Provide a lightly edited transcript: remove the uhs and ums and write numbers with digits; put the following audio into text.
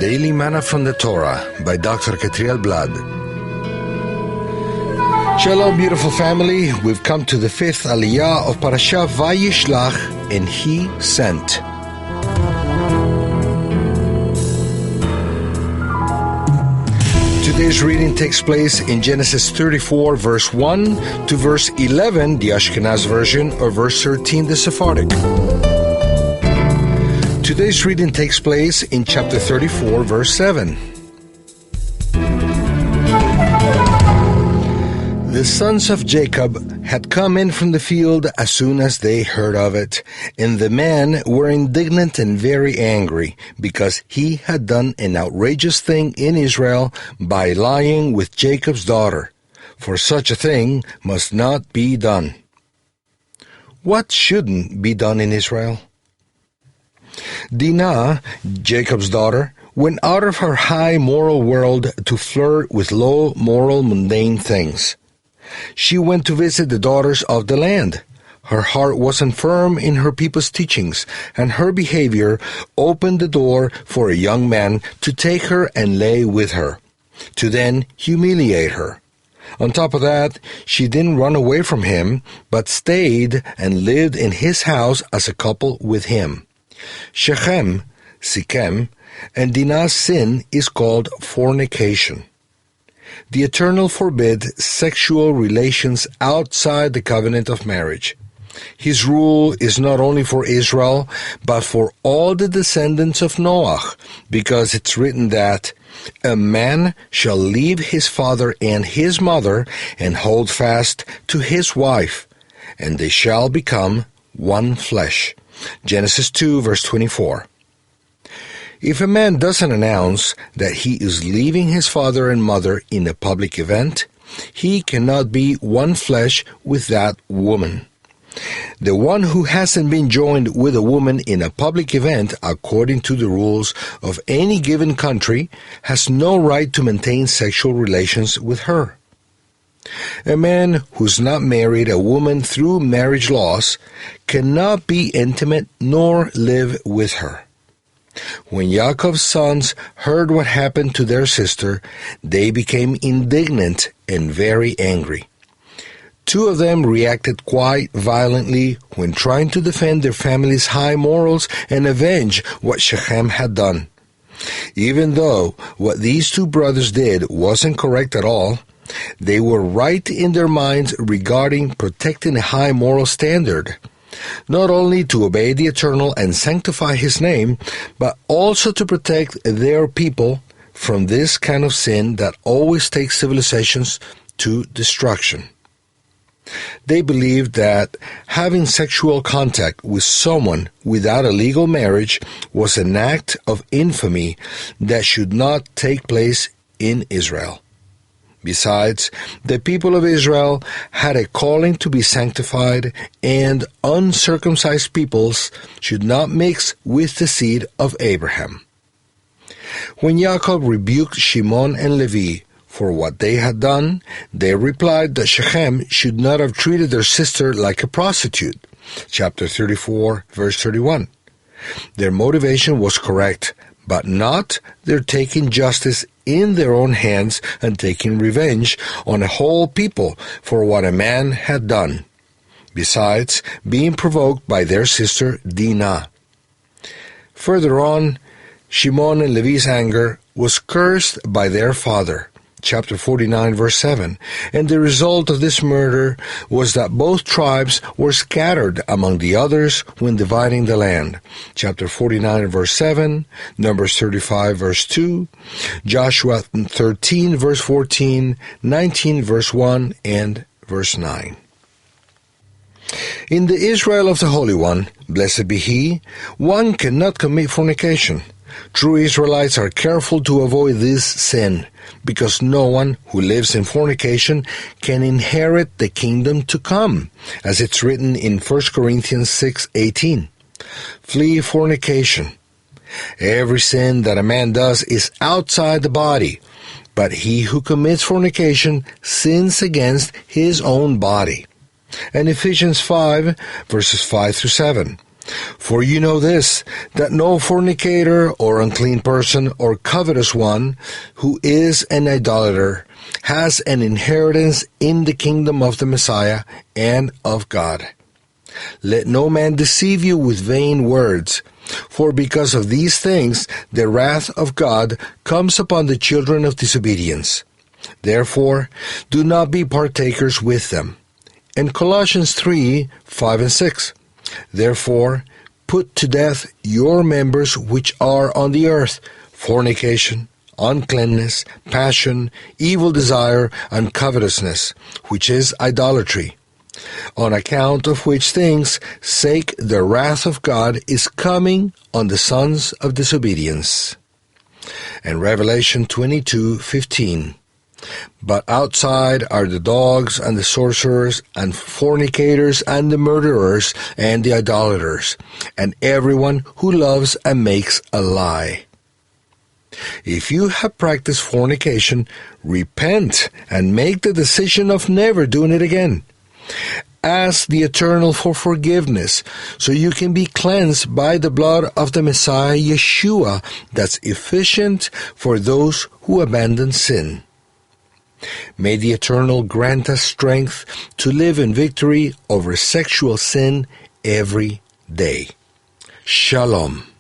Daily Manna from the Torah by Dr. Ketriel Blad. Shalom, beautiful family. We've come to the fifth aliyah of Parashat VaYishlach, and He sent. Today's reading takes place in Genesis 34, verse 1 to verse 11, the Ashkenaz version, or verse 13, the Sephardic. Today's reading takes place in chapter 34, verse 7. The sons of Jacob had come in from the field as soon as they heard of it, and the men were indignant and very angry, because he had done an outrageous thing in Israel by lying with Jacob's daughter. For such a thing must not be done. What shouldn't be done in Israel? Dinah, Jacob's daughter, went out of her high moral world to flirt with low moral mundane things. She went to visit the daughters of the land. Her heart wasn't firm in her people's teachings, and her behavior opened the door for a young man to take her and lay with her, to then humiliate her. On top of that, she didn't run away from him, but stayed and lived in his house as a couple with him. Shechem, and Dinah's sin is called fornication. The Eternal forbids sexual relations outside the covenant of marriage. His rule is not only for Israel, but for all the descendants of Noach, because it's written that a man shall leave his father and his mother and hold fast to his wife, and they shall become one flesh. Genesis 2, verse 24. If a man doesn't announce that he is leaving his father and mother in a public event, he cannot be one flesh with that woman. The one who hasn't been joined with a woman in a public event according to the rules of any given country has no right to maintain sexual relations with her. A man who's not married a woman through marriage laws cannot be intimate nor live with her. When Yaakov's sons heard what happened to their sister, they became indignant and very angry. Two of them reacted quite violently when trying to defend their family's high morals and avenge what Shechem had done. Even though what these two brothers did wasn't correct at all, they were right in their minds regarding protecting a high moral standard, not only to obey the Eternal and sanctify His name, but also to protect their people from this kind of sin that always takes civilizations to destruction. They believed that having sexual contact with someone without a legal marriage was an act of infamy that should not take place in Israel. Besides, the people of Israel had a calling to be sanctified, and uncircumcised peoples should not mix with the seed of Abraham. When Jacob rebuked Shimon and Levi for what they had done, they replied that Shechem should not have treated their sister like a prostitute. Chapter 34, verse 31. Their motivation was correct, but not their taking justice in their own hands and taking revenge on a whole people for what a man had done, besides being provoked by their sister Dinah. Further on, Shimon and Levi's anger was cursed by their father. Chapter 49, verse 7, and the result of this murder was that both tribes were scattered among the others when dividing the land. Chapter 49, verse 7, Numbers 35, verse 2, Joshua 13, verse 14, 19, verse 1, and verse 9. In the Israel of the Holy One, blessed be He, one cannot commit fornication. True Israelites are careful to avoid this sin, because no one who lives in fornication can inherit the kingdom to come, as it's written in 1 Corinthians 6:18. Flee fornication. Every sin that a man does is outside the body, but he who commits fornication sins against his own body. And Ephesians 5, verses 5 through 7. For you know this, that no fornicator or unclean person or covetous one who is an idolater has an inheritance in the kingdom of the Messiah and of God. Let no man deceive you with vain words, for because of these things the wrath of God comes upon the children of disobedience. Therefore, do not be partakers with them. And Colossians 3:5 and 6. Therefore, put to death your members which are on the earth, fornication, uncleanness, passion, evil desire, and covetousness, which is idolatry. On account of which things sake the wrath of God is coming on the sons of disobedience. And Revelation 22:15. But outside are the dogs and the sorcerers and fornicators and the murderers and the idolaters, and everyone who loves and makes a lie. If you have practiced fornication, repent and make the decision of never doing it again. Ask the Eternal for forgiveness, so you can be cleansed by the blood of the Messiah Yeshua that's efficient for those who abandon sin. May the Eternal grant us strength to live in victory over sexual sin every day. Shalom.